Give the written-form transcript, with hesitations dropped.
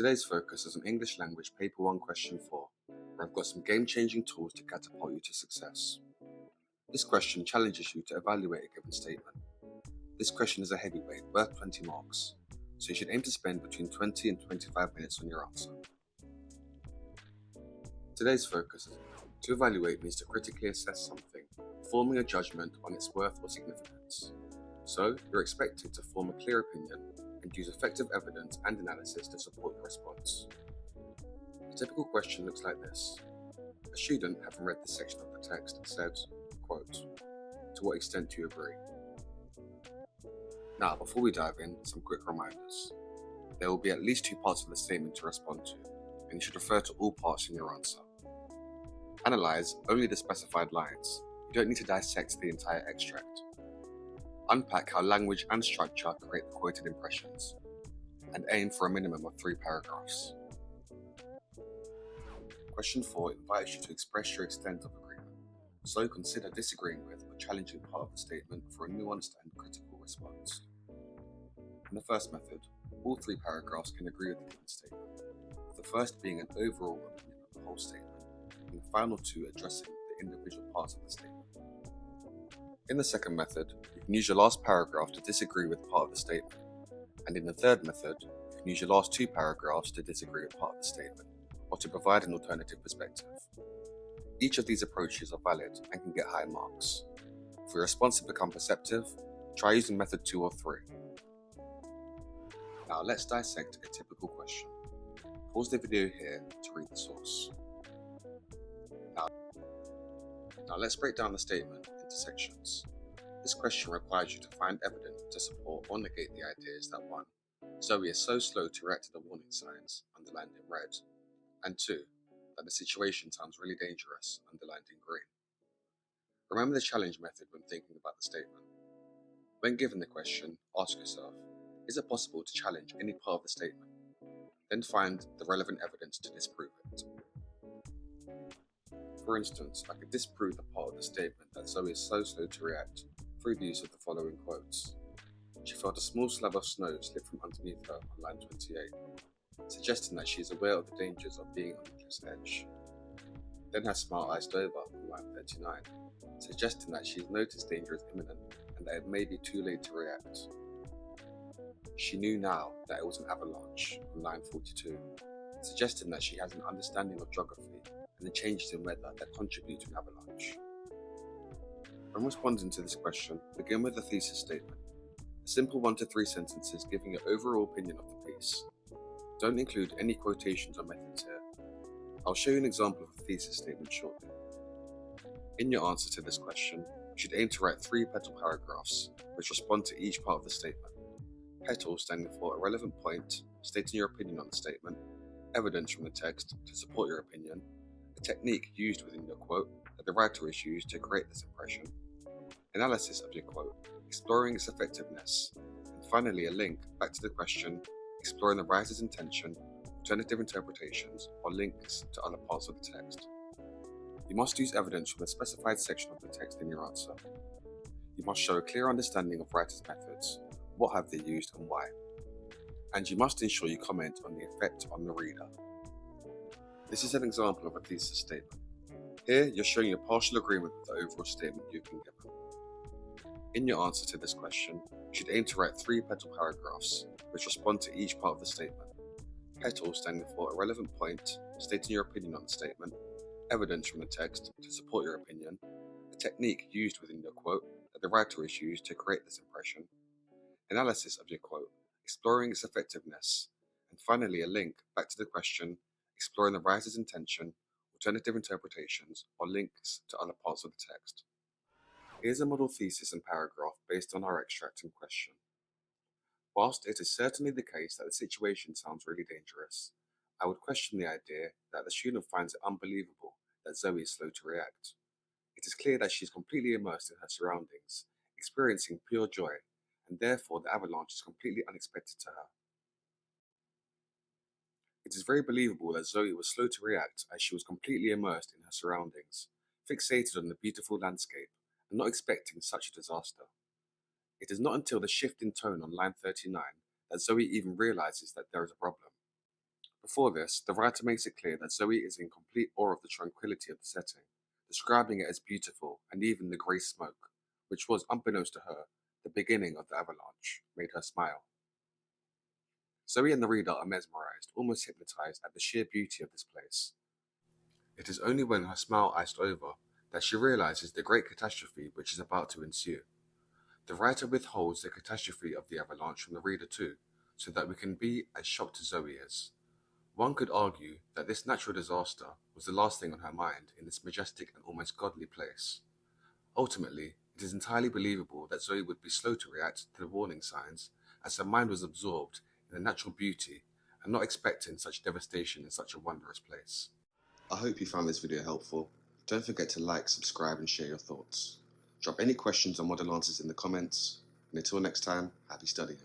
Today's focus is on English Language Paper 1 Question 4, where I've got some game-changing tools to catapult you to success. This question challenges you to evaluate a given statement. This question is a heavyweight, worth 20 marks, so you should aim to spend between 20 and 25 minutes on your answer. Today's focus is to evaluate means to critically assess something, forming a judgment on its worth or significance. So, you're expected to form a clear opinion and use effective evidence and analysis to support your response. A typical question looks like this. A student, having read this section of the text, said, quote, "To what extent do you agree?" Now, before we dive in, some quick reminders. There will be at least 2 parts of the statement to respond to, and you should refer to all parts in your answer. Analyze only the specified lines. You don't need to dissect the entire extract. Unpack how language and structure create the quoted impressions, and aim for a minimum of 3 paragraphs. Question 4 invites you to express your extent of agreement, so consider disagreeing with or challenging part of the statement for a nuanced and critical response. In the first method, all 3 paragraphs can agree with the given statement, with the first being an overall opinion of the whole statement, and the final 2 addressing the individual parts of the statement. In the second method, you can use your last paragraph to disagree with part of the statement, and in the third method, you can use your last 2 paragraphs to disagree with part of the statement, or to provide an alternative perspective. Each of these approaches are valid and can get high marks. For your response to become perceptive, try using method 2 or 3. Now let's dissect a typical question. Pause the video here to read the source. Now let's break down the statement into sections. This question requires you to find evidence to support or negate the ideas that 1. Zoe is so slow to react to the warning signs, underlined in red, and 2. That the situation sounds really dangerous, underlined in green. Remember the challenge method when thinking about the statement. When given the question, ask yourself, is it possible to challenge any part of the statement? Then find the relevant evidence to disprove it. For instance, I could disprove the part of the statement that Zoe is so slow to react through the use of the following quotes. She felt a small slab of snow slip from underneath her on line 28, suggesting that she is aware of the dangers of being on the cliff's edge. Then her smile iced over on line 39, suggesting that she has noticed danger is imminent and that it may be too late to react. She knew now that it was an avalanche on line 42, suggesting that she has an understanding of geography and the changes in weather that contribute to an avalanche. When responding to this question, begin with a thesis statement, a simple 1 to 3 sentences giving your overall opinion of the piece. Don't include any quotations or methods here. I'll show you an example of a thesis statement shortly. In your answer to this question, you should aim to write 3 petal paragraphs, which respond to each part of the statement. Petal standing for a relevant point, stating your opinion on the statement, evidence from the text to support your opinion, a technique used within your quote that the writer is used to create this impression, analysis of your quote, exploring its effectiveness, and finally a link back to the question, exploring the writer's intention, alternative interpretations, or links to other parts of the text. You must use evidence from the specified section of the text in your answer. You must show a clear understanding of writers' methods, what have they used and why. And you must ensure you comment on the effect on the reader. This is an example of a thesis statement. Here, you're showing your partial agreement with the overall statement you've been given. In your answer to this question, you should aim to write 3 petal paragraphs, which respond to each part of the statement. Petal standing for a relevant point, stating your opinion on the statement, evidence from the text to support your opinion, a technique used within your quote that the writer is used to create this impression, analysis of your quote, exploring its effectiveness, and finally a link back to the question, exploring the writer's intention, alternative interpretations, or links to other parts of the text. Here's a model thesis and paragraph based on our extract in question. Whilst it is certainly the case that the situation sounds really dangerous, I would question the idea that the student finds it unbelievable that Zoe is slow to react. It is clear that she is completely immersed in her surroundings, experiencing pure joy, and therefore the avalanche is completely unexpected to her. It is very believable that Zoe was slow to react as she was completely immersed in her surroundings, fixated on the beautiful landscape, and not expecting such a disaster. It is not until the shift in tone on line 39 that Zoe even realizes that there is a problem. Before this, the writer makes it clear that Zoe is in complete awe of the tranquility of the setting, describing it as beautiful, and even the grey smoke, which was, unbeknownst to her, the beginning of the avalanche, made her smile. Zoe and the reader are mesmerized, almost hypnotized at the sheer beauty of this place. It is only when her smile iced over that she realizes the great catastrophe which is about to ensue. The writer withholds the catastrophe of the avalanche from the reader too, so that we can be as shocked as Zoe is. One could argue that this natural disaster was the last thing on her mind in this majestic and almost godly place. Ultimately, it is entirely believable that Zoe would be slow to react to the warning signs, as her mind was absorbed in the natural beauty and not expecting such devastation in such a wondrous place. I hope you found this video helpful. Don't forget to like, subscribe and share your thoughts. Drop any questions or model answers in the comments, and until next time, happy studying.